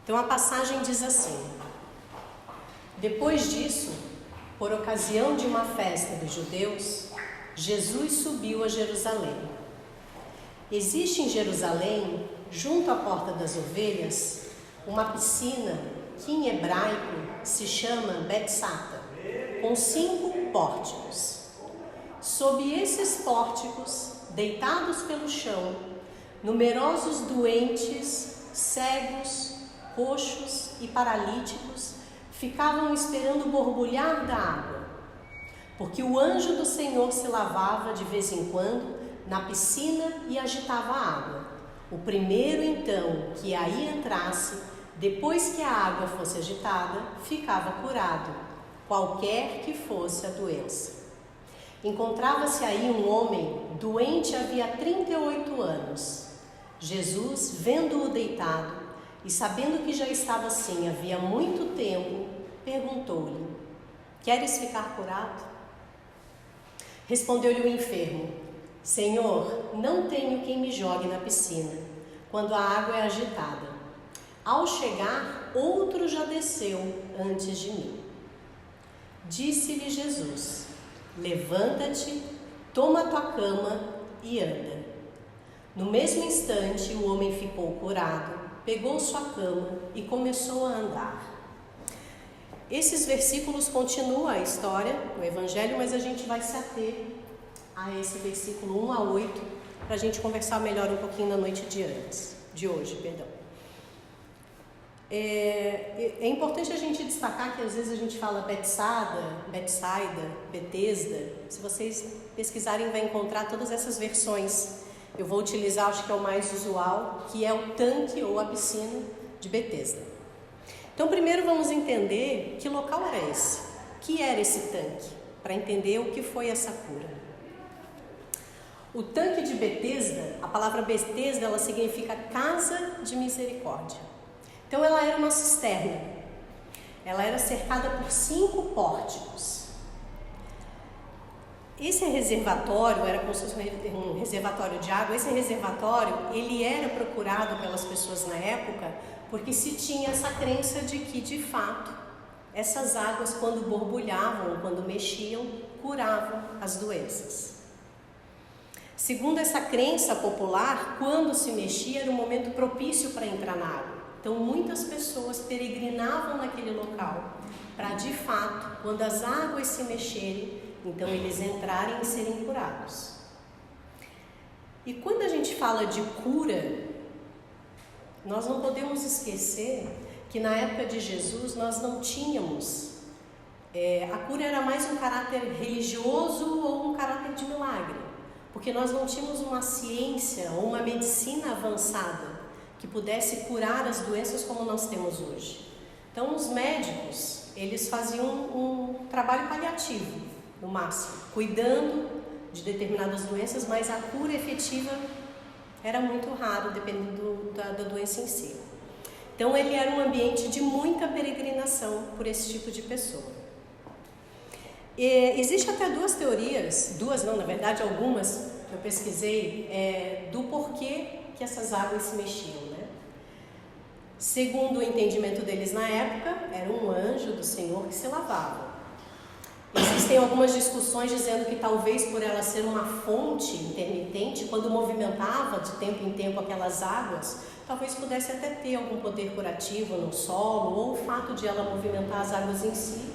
Então a passagem diz assim: depois disso, por ocasião de uma festa dos judeus, Jesus subiu a Jerusalém. Existe em Jerusalém, junto à Porta das Ovelhas, uma piscina que em hebraico se chama Betsata, com 5 pórticos. Sob esses pórticos, deitados pelo chão, numerosos doentes, cegos, coxos e paralíticos ficavam esperando o borbulhar da água, porque o anjo do Senhor se lavava de vez em quando na piscina e agitava a água. O primeiro, então, que aí entrasse, depois que a água fosse agitada, ficava curado, qualquer que fosse a doença. Encontrava-se aí um homem doente havia 38 anos. Jesus, vendo-o deitado e sabendo que já estava assim havia muito tempo, perguntou-lhe: queres ficar curado? Respondeu-lhe o enfermo: Senhor, não tenho quem me jogue na piscina, quando a água é agitada. Ao chegar, outro já desceu antes de mim. Disse-lhe Jesus: levanta-te, toma a tua cama e anda. No mesmo instante, o homem ficou curado, pegou sua cama e começou a andar. Esses versículos continuam a história, o Evangelho, mas a gente vai se ater a esse versículo 1 a 8, para a gente conversar melhor um pouquinho na noite de hoje. É importante a gente destacar que às vezes a gente fala Betsaida, Betesda. Se vocês pesquisarem, vai encontrar todas essas versões. Eu vou utilizar, acho que é o mais usual, que é o tanque ou a piscina de Betesda. Então, primeiro vamos entender que local era esse, que era esse tanque, para entender o que foi essa cura. O tanque de Betesda, a palavra Betesda, ela significa casa de misericórdia. Então, ela era uma cisterna. Ela era cercada por 5 pórticos. Esse reservatório era como se fosse um reservatório de água. Esse reservatório, ele era procurado pelas pessoas na época porque se tinha essa crença de que, de fato, essas águas, quando borbulhavam, quando mexiam, curavam as doenças. Segundo essa crença popular, quando se mexia era um momento propício para entrar na água. Então, muitas pessoas peregrinavam naquele local para, de fato, quando as águas se mexerem, então eles entrarem e serem curados. E quando a gente fala de cura, nós não podemos esquecer que na época de Jesus nós não tínhamos, a cura era mais um caráter religioso ou um caráter de milagre, porque nós não tínhamos uma ciência ou uma medicina avançada que pudesse curar as doenças como nós temos hoje. Então os médicos, eles faziam um trabalho paliativo, no máximo, cuidando de determinadas doenças, mas a cura efetiva era muito raro, dependendo da doença em si. Então ele era um ambiente de muita peregrinação por esse tipo de pessoa. Existe até 2 teorias, algumas que eu pesquisei, do porquê que essas águas se mexiam, né? Segundo o entendimento deles na época, era um anjo do Senhor que se lavava. Existem algumas discussões dizendo que talvez por ela ser uma fonte intermitente, quando movimentava de tempo em tempo aquelas águas, talvez pudesse até ter algum poder curativo no solo, ou o fato de ela movimentar as águas em si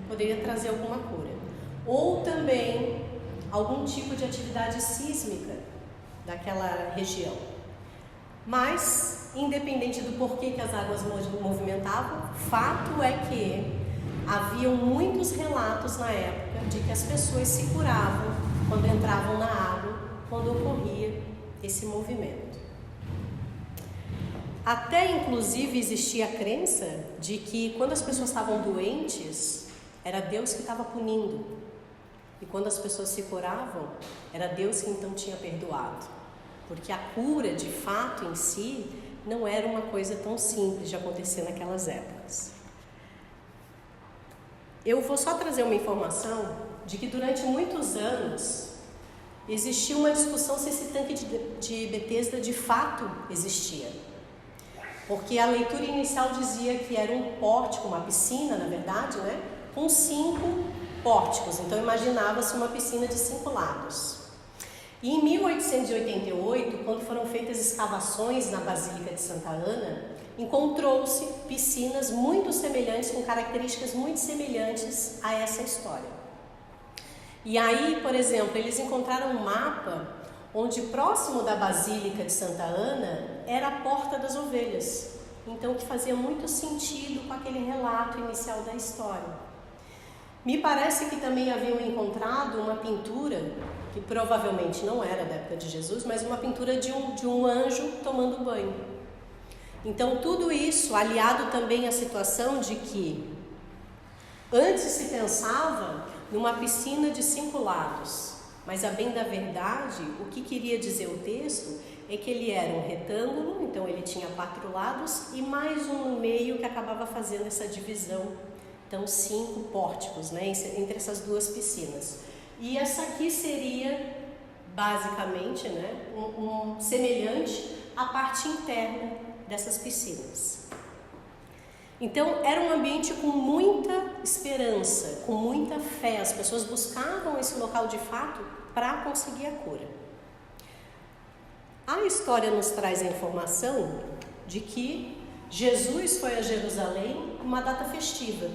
poderia trazer alguma cura. Ou também algum tipo de atividade sísmica daquela região. Mas, independente do porquê que as águas movimentavam, fato é que haviam muitos relatos na época de que as pessoas se curavam quando entravam na água, quando ocorria esse movimento. Até, inclusive, existia a crença de que quando as pessoas estavam doentes, era Deus que estava punindo. E quando as pessoas se curavam, era Deus que então tinha perdoado. Porque a cura, de fato, em si, não era uma coisa tão simples de acontecer naquelas épocas. Eu vou só trazer uma informação de que durante muitos anos existiu uma discussão se esse tanque de Betesda de fato existia. Porque a leitura inicial dizia que era um pórtico, uma piscina, na verdade, né? Com 5 pórticos. Então imaginava-se uma piscina de 5 lados. E em 1888, quando foram feitas escavações na Basílica de Santa Ana, encontrou-se piscinas muito semelhantes, com características muito semelhantes a essa história. E aí, por exemplo, eles encontraram um mapa onde próximo da Basílica de Santa Ana era a Porta das Ovelhas. Então, que fazia muito sentido com aquele relato inicial da história. Me parece que também haviam encontrado uma pintura, que provavelmente não era da época de Jesus, mas uma pintura de um anjo tomando banho. Então, tudo isso aliado também à situação de que antes se pensava numa piscina de 5 lados, mas a bem da verdade, o que queria dizer o texto é que ele era um retângulo, então ele tinha 4 lados e mais um no meio que acabava fazendo essa divisão. Então 5 pórticos, né, entre essas 2 piscinas. E essa aqui seria basicamente, né, semelhante à parte interna dessas piscinas. Então era um ambiente com muita esperança, com muita fé. As pessoas buscavam esse local de fato para conseguir a cura. A história nos traz a informação de que Jesus foi a Jerusalém numa data festiva.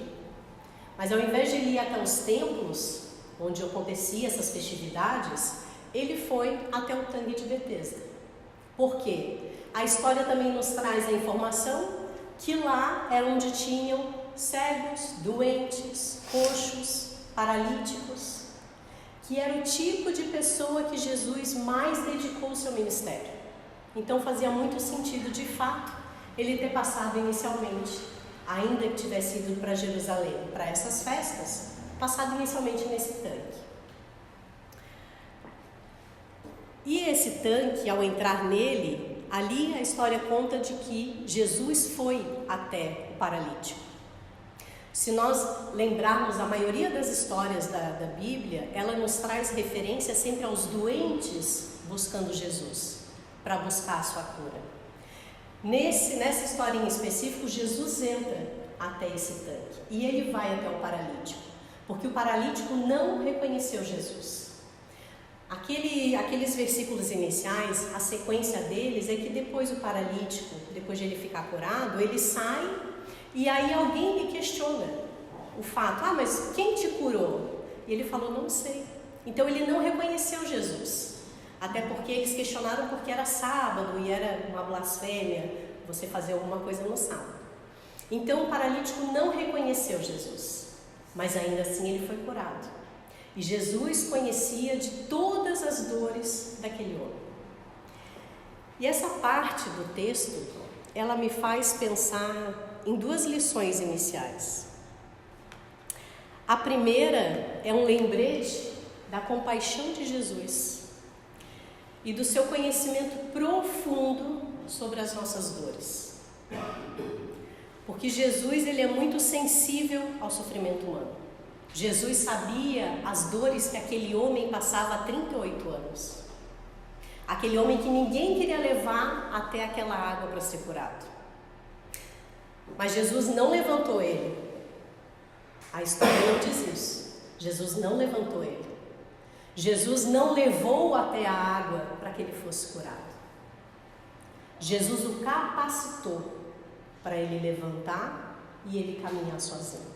Mas ao invés de ele ir até os templos, onde acontecia essas festividades, ele foi até o tanque de Betesda. Por quê? A história também nos traz a informação que lá era onde tinham cegos, doentes, coxos, paralíticos, que era o tipo de pessoa que Jesus mais dedicou o seu ministério. Então fazia muito sentido, de fato, ele ter passado inicialmente, ainda que tivesse ido para Jerusalém, para essas festas, passado inicialmente nesse tanque. E esse tanque, ao entrar nele, ali a história conta de que Jesus foi até o paralítico. Se nós lembrarmos a maioria das histórias da Bíblia, ela nos traz referência sempre aos doentes buscando Jesus, para buscar a sua cura. Nessa história em específico, Jesus entra até esse tanque e ele vai até o paralítico, porque o paralítico não reconheceu Jesus. Aqueles versículos iniciais, a sequência deles é que depois o paralítico, depois de ele ficar curado, ele sai e aí alguém lhe questiona o fato: mas quem te curou? E ele falou: não sei. Então ele não reconheceu Jesus, até porque eles questionaram porque era sábado e era uma blasfêmia você fazer alguma coisa no sábado. Então o paralítico não reconheceu Jesus, mas ainda assim ele foi curado. E Jesus conhecia de todas as dores daquele homem. E essa parte do texto, ela me faz pensar em 2 lições iniciais. A primeira é um lembrete da compaixão de Jesus e do seu conhecimento profundo sobre as nossas dores. Porque Jesus, ele é muito sensível ao sofrimento humano. Jesus sabia as dores que aquele homem passava há 38 anos. Aquele homem que ninguém queria levar até aquela água para ser curado. Mas Jesus não levantou ele. A história não diz isso. Jesus não levantou ele. Jesus não levou até a água para que ele fosse curado. Jesus o capacitou para ele levantar e ele caminhar sozinho.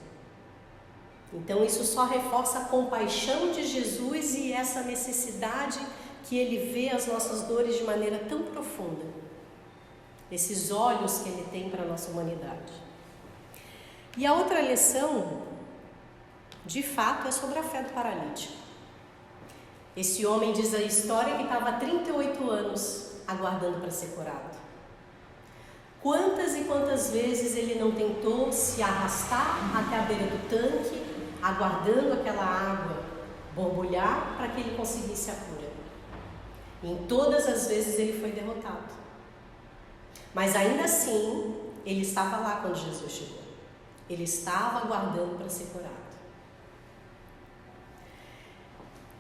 Então isso só reforça a compaixão de Jesus e essa necessidade que ele vê as nossas dores de maneira tão profunda. Esses olhos que ele tem para a nossa humanidade. E a outra lição, de fato, é sobre a fé do paralítico. Esse homem, diz a história, que estava há 38 anos aguardando para ser curado. Quantas e quantas vezes ele não tentou se arrastar até a beira do tanque, aguardando aquela água borbulhar para que ele conseguisse a cura. E em todas as vezes ele foi derrotado. Mas ainda assim, ele estava lá quando Jesus chegou. Ele estava aguardando para ser curado.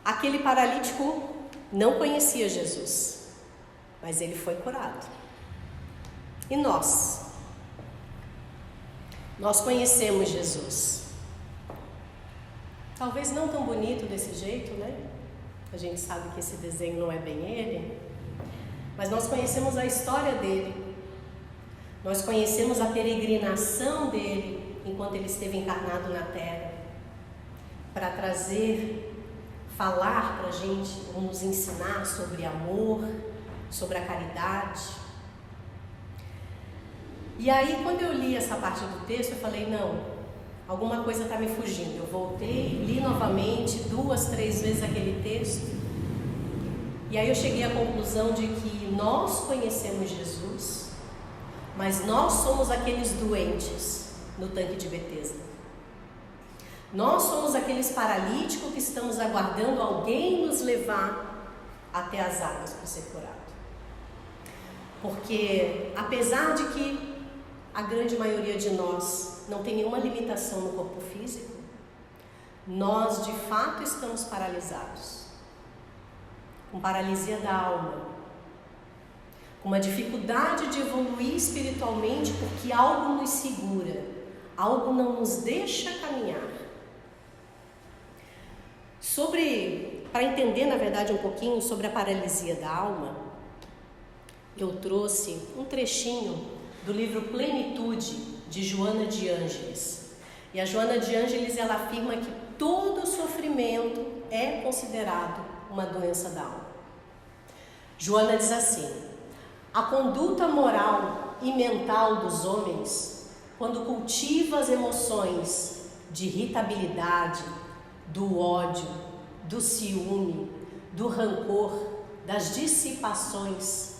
Aquele paralítico não conhecia Jesus, mas ele foi curado. E nós? Nós conhecemos Jesus. Talvez não tão bonito desse jeito, né? A gente sabe que esse desenho não é bem ele, mas nós conhecemos a história dele. Nós conhecemos a peregrinação dele enquanto ele esteve encarnado na Terra, para falar para a gente, nos ensinar sobre amor, sobre a caridade. E aí, quando eu li essa parte do texto, eu falei, não, alguma coisa está me fugindo. Eu voltei, li novamente 2, 3 vezes aquele texto, e aí eu cheguei à conclusão de que nós conhecemos Jesus, mas nós somos aqueles doentes no tanque de Betesda. Nós somos aqueles paralíticos que estamos aguardando alguém nos levar até as águas para ser curado. Porque, apesar de que a grande maioria de nós não tem nenhuma limitação no corpo físico, nós de fato estamos paralisados, com paralisia da alma, com uma dificuldade de evoluir espiritualmente porque algo nos segura, algo não nos deixa caminhar. Para entender, na verdade, um pouquinho sobre a paralisia da alma, eu trouxe um trechinho do livro Plenitude, de Joana de Ângeles. E a Joana de Ângeles, ela afirma que todo sofrimento é considerado uma doença da alma. Joana diz assim: a conduta moral e mental dos homens, quando cultiva as emoções de irritabilidade, do ódio, do ciúme, do rancor, das dissipações,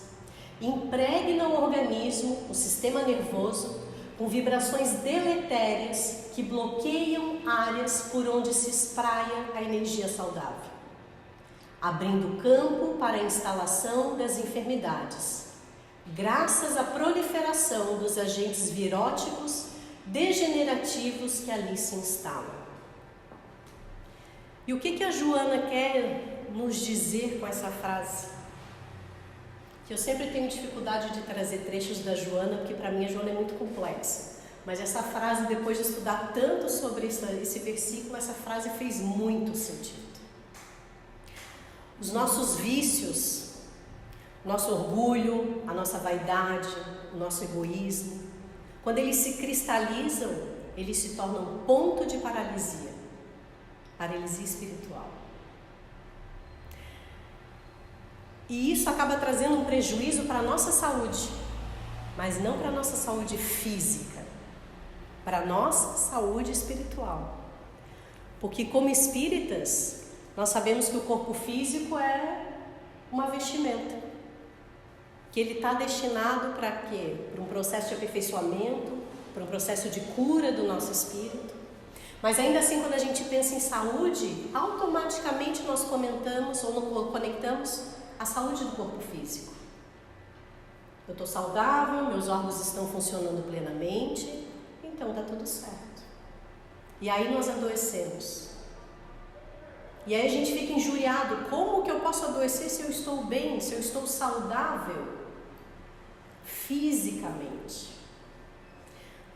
impregna o organismo, o sistema nervoso, com vibrações deletérias que bloqueiam áreas por onde se espraia a energia saudável, abrindo campo para a instalação das enfermidades, graças à proliferação dos agentes viróticos degenerativos que ali se instalam. E o que a Joana quer nos dizer com essa frase? Que eu sempre tenho dificuldade de trazer trechos da Joana, porque para mim a Joana é muito complexa. Mas essa frase, depois de estudar tanto sobre esse versículo, essa frase fez muito sentido. Os nossos vícios, nosso orgulho, a nossa vaidade, o nosso egoísmo, quando eles se cristalizam, eles se tornam ponto de paralisia espiritual. E isso acaba trazendo um prejuízo para a nossa saúde, mas não para a nossa saúde física, para a nossa saúde espiritual. Porque como espíritas, nós sabemos que o corpo físico é uma vestimenta, que ele está destinado para quê? Para um processo de aperfeiçoamento, para um processo de cura do nosso espírito. Mas ainda assim, quando a gente pensa em saúde, automaticamente nós comentamos ou não conectamos a saúde do corpo físico. Eu estou saudável, meus órgãos estão funcionando plenamente, então está tudo certo. E aí nós adoecemos. E aí a gente fica injuriado. Como que eu posso adoecer se eu estou bem, se eu estou saudável fisicamente?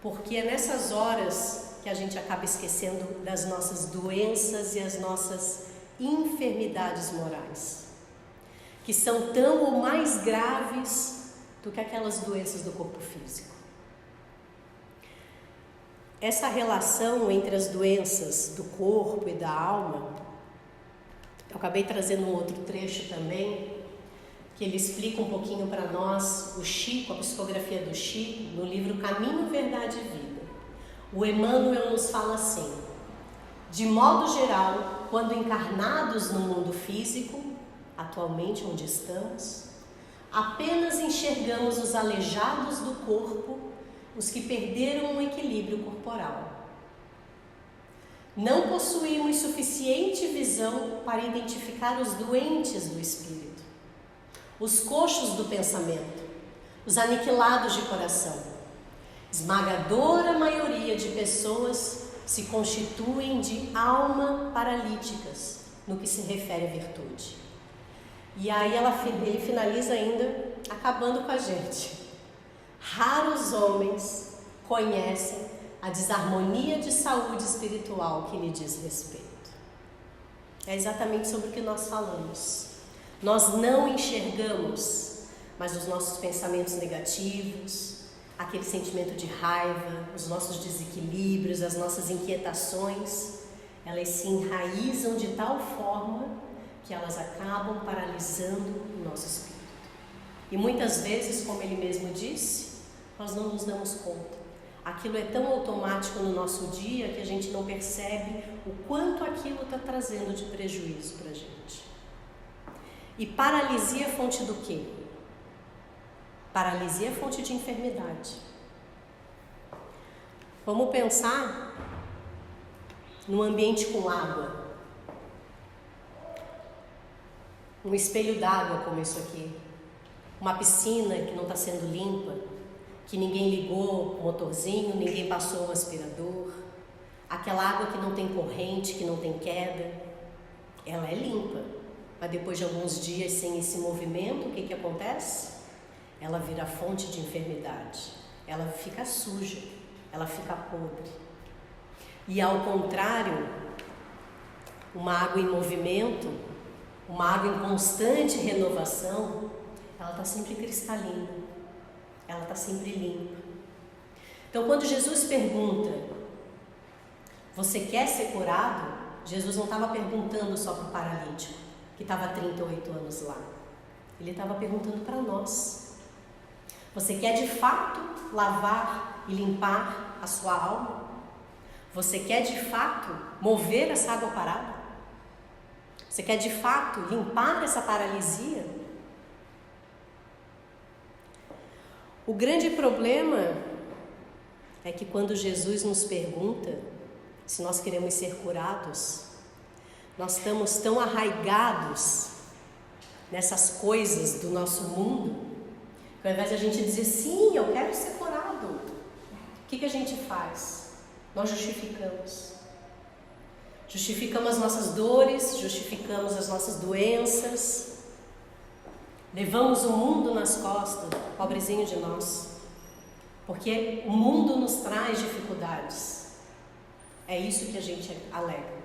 Porque é nessas horas que a gente acaba esquecendo das nossas doenças e as nossas enfermidades morais, que são tão ou mais graves do que aquelas doenças do corpo físico. Essa relação entre as doenças do corpo e da alma, eu acabei trazendo um outro trecho também, que ele explica um pouquinho para nós, o Chico, a psicografia do Chico, no livro Caminho, Verdade e Vida. O Emmanuel nos fala assim: de modo geral, quando encarnados no mundo físico, atualmente onde estamos, apenas enxergamos os aleijados do corpo, os que perderam o equilíbrio corporal. Não possuímos suficiente visão para identificar os doentes do espírito, os coxos do pensamento, os aniquilados de coração. Esmagadora maioria de pessoas se constituem de alma paralíticas no que se refere à virtude. E aí ele finaliza ainda acabando com a gente. Raros homens conhecem a desarmonia de saúde espiritual que lhe diz respeito. É exatamente sobre o que nós falamos. Nós não enxergamos, mas os nossos pensamentos negativos, aquele sentimento de raiva, os nossos desequilíbrios, as nossas inquietações, elas se enraizam de tal forma que elas acabam paralisando o nosso espírito. E muitas vezes, como ele mesmo disse, nós não nos damos conta. Aquilo é tão automático no nosso dia que a gente não percebe o quanto aquilo está trazendo de prejuízo para a gente. E paralisia é fonte do quê? Paralisia é fonte de enfermidade. Vamos pensar num ambiente com água. Um espelho d'água como isso aqui. Uma piscina que não está sendo limpa, que ninguém ligou o motorzinho, ninguém passou o aspirador. Aquela água que não tem corrente, que não tem queda, ela é limpa. Mas depois de alguns dias sem esse movimento, o que acontece? Ela vira fonte de enfermidade. Ela fica suja, ela fica podre. E ao contrário, uma água em movimento, uma água em constante renovação, ela está sempre cristalina, ela está sempre limpa. Então, quando Jesus pergunta, você quer ser curado? Jesus não estava perguntando só para o paralítico, que estava há 38 anos lá. Ele estava perguntando para nós. Você quer de fato lavar e limpar a sua alma? Você quer de fato mover essa água parada? Você quer de fato limpar essa paralisia? O grande problema é que quando Jesus nos pergunta se nós queremos ser curados, nós estamos tão arraigados nessas coisas do nosso mundo, que ao invés de a gente dizer sim, eu quero ser curado, o que a gente faz? Nós justificamos. Justificamos as nossas dores, justificamos as nossas doenças, levamos o mundo nas costas, pobrezinho de nós, porque o mundo nos traz dificuldades. É isso que a gente alega.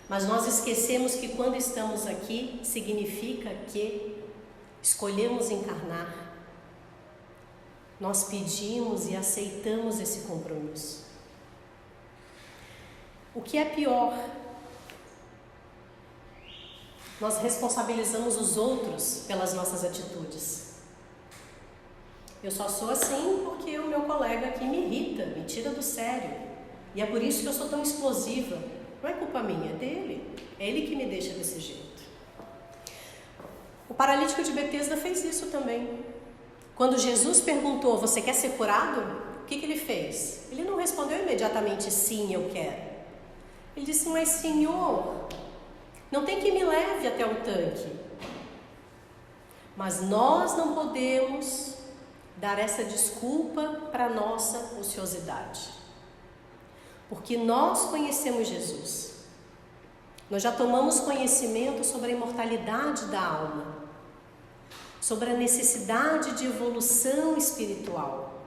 Mas nós esquecemos que quando estamos aqui, significa que escolhemos encarnar. Nós pedimos e aceitamos esse compromisso. O que é pior? Nós responsabilizamos os outros pelas nossas atitudes. Eu só sou assim porque o meu colega aqui me irrita, me tira do sério. E é por isso que eu sou tão explosiva. Não é culpa minha, é dele. É ele que me deixa desse jeito. O paralítico de Betesda fez isso também. Quando Jesus perguntou, você quer ser curado? O que ele fez? Ele não respondeu imediatamente, sim, eu quero. Ele disse, mas Senhor, não tem que me leve até o tanque. Mas nós não podemos dar essa desculpa para a nossa ociosidade. Porque nós conhecemos Jesus. Nós já tomamos conhecimento sobre a imortalidade da alma, sobre a necessidade de evolução espiritual.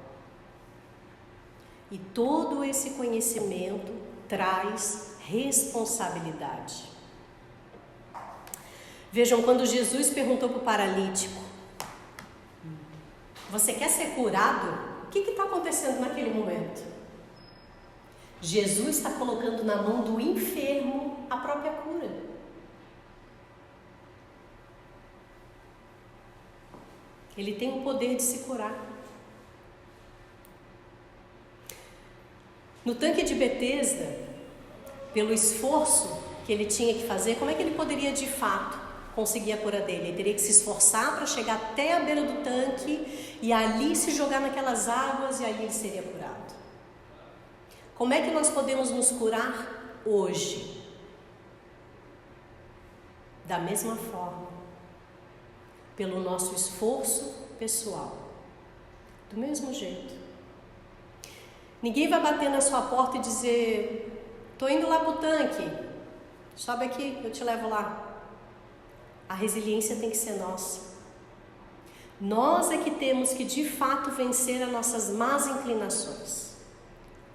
E todo esse conhecimento traz responsabilidade. Vejam, quando Jesus perguntou para o paralítico, você quer ser curado? O que está acontecendo naquele momento? Jesus está colocando na mão do enfermo a própria cura. Ele tem o poder de se curar. No tanque de Betesda, pelo esforço que ele tinha que fazer, como é que ele poderia de fato conseguir a cura dele? Ele teria que se esforçar para chegar até a beira do tanque e ali se jogar naquelas águas e ali ele seria curado. Como é que nós podemos nos curar hoje? Da mesma forma, pelo nosso esforço pessoal. Do mesmo jeito. Ninguém vai bater na sua porta e dizer, estou indo lá para o tanque, sobe aqui, eu te levo lá. A resiliência tem que ser nossa. Nós é que temos que de fato vencer as nossas más inclinações.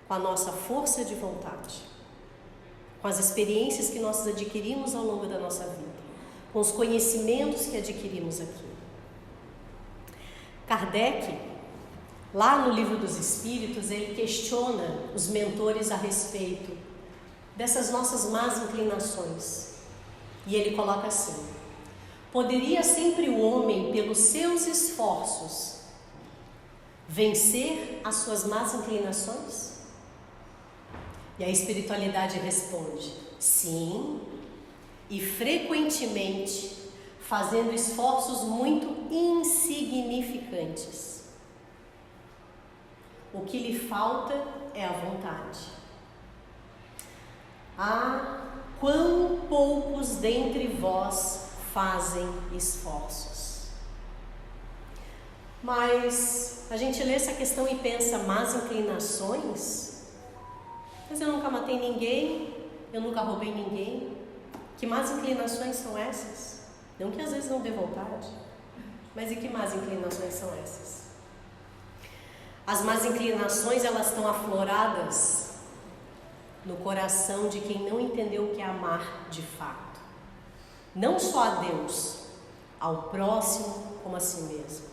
com a nossa força de vontade, com as experiências que nós adquirimos ao longo da nossa vida, com os conhecimentos que adquirimos aqui. Kardec, lá no Livro dos Espíritos, ele questiona os mentores a respeito dessas nossas más inclinações. E ele coloca assim: poderia sempre o homem, pelos seus esforços, vencer as suas más inclinações? E a espiritualidade responde: sim, e frequentemente fazendo esforços muito insignificantes. O que lhe falta é a vontade. Ah, quão poucos dentre vós fazem esforços. Mas a gente lê essa questão e pensa: más inclinações? Mas eu nunca matei ninguém, eu nunca roubei ninguém. Que más inclinações são essas? Não que às vezes não dê vontade, mas e que más inclinações são essas? As más inclinações, elas estão afloradas no coração de quem não entendeu o que é amar de fato. Não só a Deus, ao próximo como a si mesmo.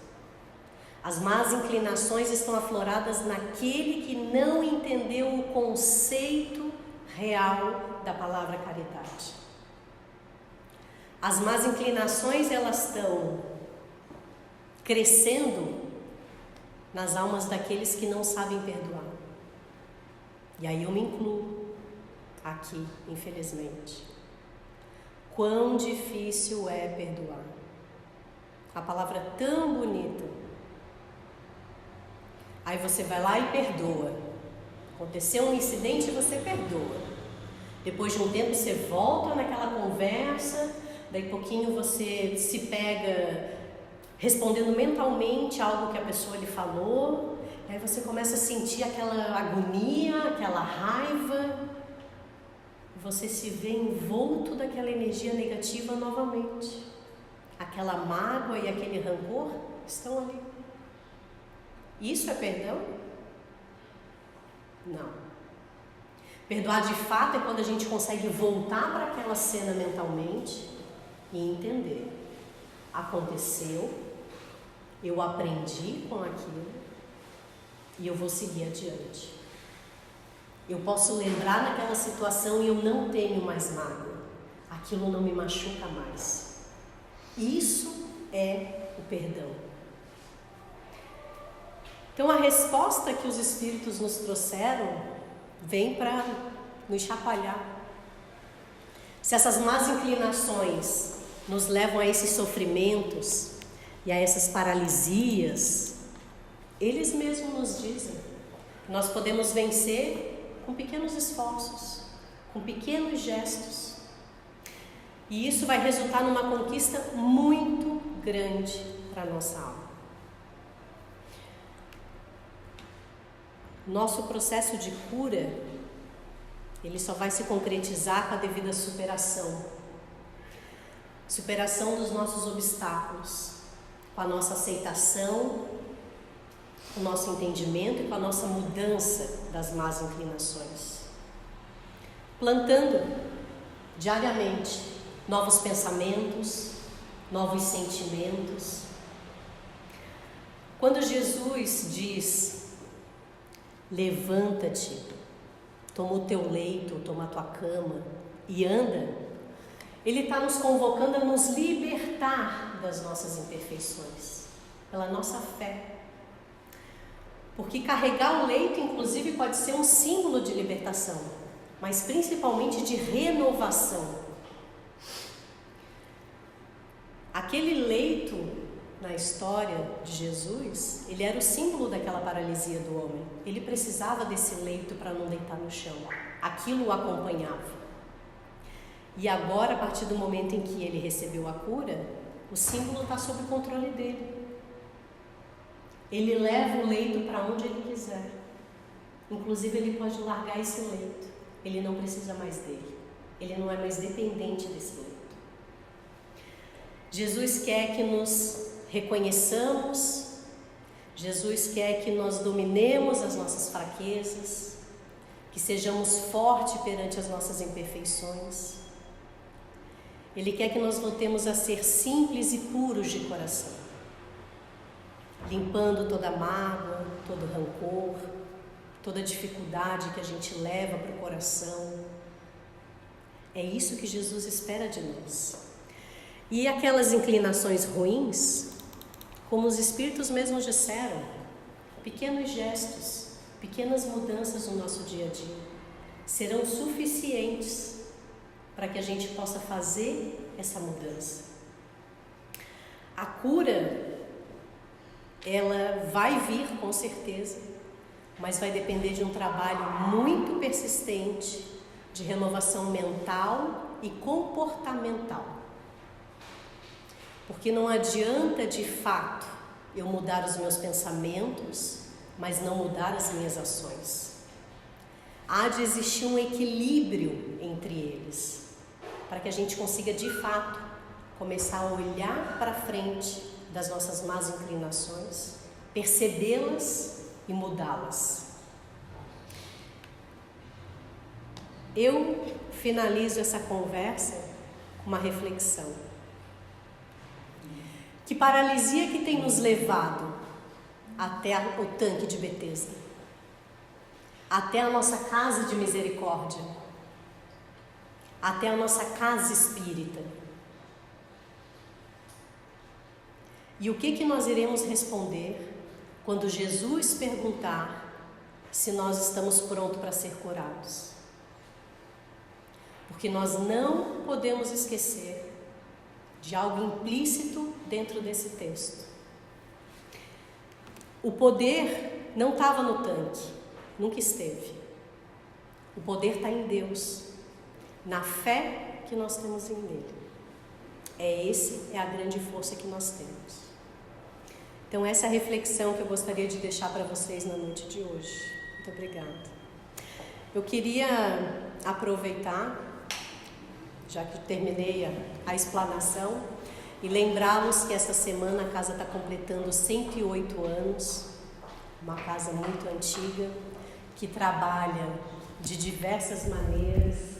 As más inclinações estão afloradas naquele que não entendeu o conceito real da palavra caridade. As más inclinações, elas estão crescendo nas almas daqueles que não sabem perdoar. E aí eu me incluo aqui, infelizmente. Quão difícil é perdoar. A palavra é tão bonita. Aí você vai lá e perdoa. Aconteceu um incidente e você perdoa. Depois de um tempo você volta naquela conversa. Daí pouquinho você se pega respondendo mentalmente algo que a pessoa lhe falou. Aí você começa a sentir aquela agonia, aquela raiva. Você se vê envolto daquela energia negativa novamente. Aquela mágoa e aquele rancor estão ali. Isso é perdão? Não. Perdoar de fato é quando a gente consegue voltar para aquela cena mentalmente e entender: aconteceu, eu aprendi com aquilo e eu vou seguir adiante. Eu posso lembrar naquela situação e eu não tenho mais mágoa, aquilo não me machuca mais. Isso é o perdão. Então a resposta que os Espíritos nos trouxeram vem para nos chacoalhar. Se essas más inclinações nos levam a esses sofrimentos e a essas paralisias, eles mesmos nos dizem que nós podemos vencer com pequenos esforços, com pequenos gestos. E isso vai resultar numa conquista muito grande para a nossa alma. Nosso processo de cura, ele só vai se concretizar com a devida superação. Superação dos nossos obstáculos, com a nossa aceitação, com o nosso entendimento e com a nossa mudança das más inclinações. Plantando diariamente novos pensamentos, novos sentimentos. Quando Jesus diz: levanta-te, toma o teu leito, toma a tua cama e anda, Ele está nos convocando a nos libertar das nossas imperfeições, pela nossa fé. Porque carregar o leito, inclusive, pode ser um símbolo de libertação, mas principalmente de renovação. Aquele leito, na história de Jesus, ele era o símbolo daquela paralisia do homem. Ele precisava desse leito para não deitar no chão. Aquilo o acompanhava. E agora, a partir do momento em que ele recebeu a cura, o símbolo está sob o controle dele. Ele leva o leito para onde ele quiser. Inclusive, ele pode largar esse leito. Ele não precisa mais dele. Ele não é mais dependente desse leito. Jesus quer que nos reconheçamos. Jesus quer que nós dominemos as nossas fraquezas. que sejamos fortes perante as nossas imperfeições. Ele quer que nós voltemos a ser simples e puros de coração, limpando toda mágoa, todo rancor, toda dificuldade que a gente leva para o coração. É isso que Jesus espera de nós. E aquelas inclinações ruins, como os Espíritos mesmos disseram, pequenos gestos, pequenas mudanças no nosso dia a dia serão suficientes para que a gente possa fazer essa mudança. A cura, ela vai vir com certeza, mas vai depender de um trabalho muito persistente de renovação mental e comportamental. Porque não adianta de fato eu mudar os meus pensamentos, mas não mudar as minhas ações. Há de existir um equilíbrio entre eles, para que a gente consiga de fato começar a olhar para frente das nossas más inclinações, percebê-las e mudá-las. Eu finalizo essa conversa com uma reflexão. Que paralisia que tem nos levado até o tanque de Betesda, até a nossa casa de misericórdia, até a nossa casa espírita? E o que nós iremos responder quando Jesus perguntar se nós estamos prontos para ser curados? Porque nós não podemos esquecer de algo implícito dentro desse texto. O poder não estava no tanque, nunca esteve. O poder está em Deus, na fé que nós temos em Ele. É a grande força que nós temos. Então essa é a reflexão que eu gostaria de deixar para vocês na noite de hoje. Muito obrigada. Eu queria aproveitar, já que terminei a explanação, e lembrá-los que essa semana a casa está completando 108 anos, uma casa muito antiga, que trabalha de diversas maneiras,